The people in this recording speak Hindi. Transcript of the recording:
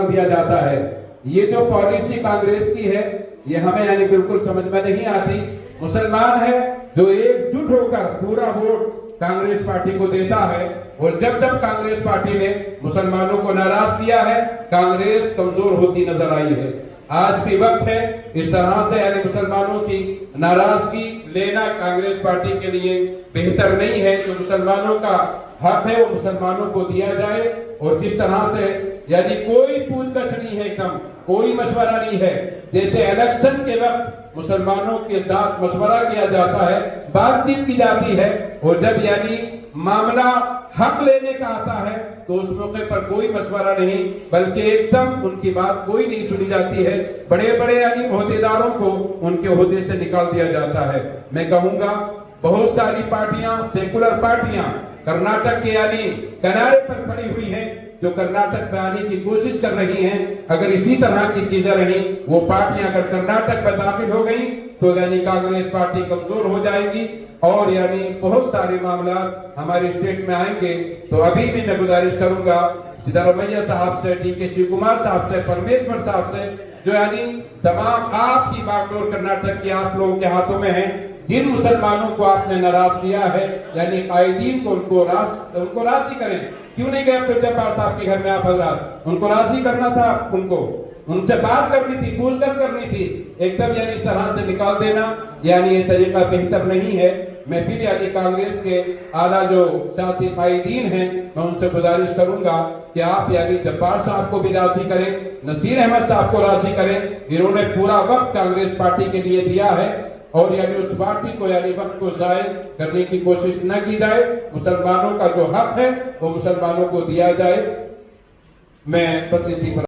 दिया जाता है। ये जो पॉलिसी कांग्रेस की है ये हमें यानी बिल्कुल समझ में नहीं आती। मुसलमान है जो एकजुट होकर पूरा वोट कांग्रेस पार्टी को देता है, और जब जब कांग्रेस पार्टी ने मुसलमानों को नाराज किया है, कांग्रेस कमजोर होती नजर आई है। आज भी वक्त है इस तरह से यानी मुसलमानों की नाराजगी लेना कांग्रेस पार्टी के लिए बेहतर नहीं है। जो मुसलमानों का हक है वो मुसलमानों को दिया जाए, और जिस तरह से यानी कोई पूछताछ नहीं है, एकदम कोई मशवरा नहीं है। जैसे इलेक्शन के वक्त मुसलमानों के साथ मशवरा किया जाता है, बातचीत की जाती है, और जब यानी मामला हक लेने का आता है तो उस मौके पर कोई मशवरा नहीं, बल्कि एकदम उनकी बात कोई नहीं सुनी जाती है। बड़े बड़े यानी ओहदेदारों को उनके ओहदे से निकाल दिया जाता है। मैं कहूंगा बहुत सारी पार्टियां, सेकुलर पार्टियां कर्नाटक के यानी किनारे पर खड़ी हुई हैं, जो कर्नाटक में आने की कोशिश कर रही हैं। अगर इसी तरह की चीजें रही, वो पार्टियां अगर कर्नाटक में दाखिल हो गई तो यानी कांग्रेस पार्टी कमजोर हो जाएगी, और यानी बहुत सारे मामला हमारे स्टेट में आएंगे। तो अभी भी मैं गुजारिश करूंगा सिद्धारमैया साहब से, डीके शिव कुमार साहब से, परमेश्वर साहब से, जो यानी तमाम आपकी बागडोर कर्नाटक की आप लोगों के हाथों में है। जिन मुसलमानों को आपने नाराज किया है यानी कायदीन को उनको राजी करें। क्यों नहीं गए अब्दुल जब्बार साहब के घर में आप हजरात? उनको राजी करना था, उनको उनसे बात करनी थी, पूछताछ करनी थी। एकदम यानी इस तरह से निकाल देना यानी ये तरीका बेहतर नहीं है। मैं फिर यानी कांग्रेस के आला जो सियासी कायदीन हैं, मैं उनसे गुजारिश करूंगा कि आप यानी जब्बार साहब को भी राजी करें, नसीर अहमद साहब को राजी करें। इन्होंने पूरा वक्त कांग्रेस पार्टी के लिए दिया है, और यानी उस पार्टी को यानी वक्त को जाय करने की कोशिश न की जाए। मुसलमानों का जो हक है वो मुसलमानों को दिया जाए। मैं बस इसी पर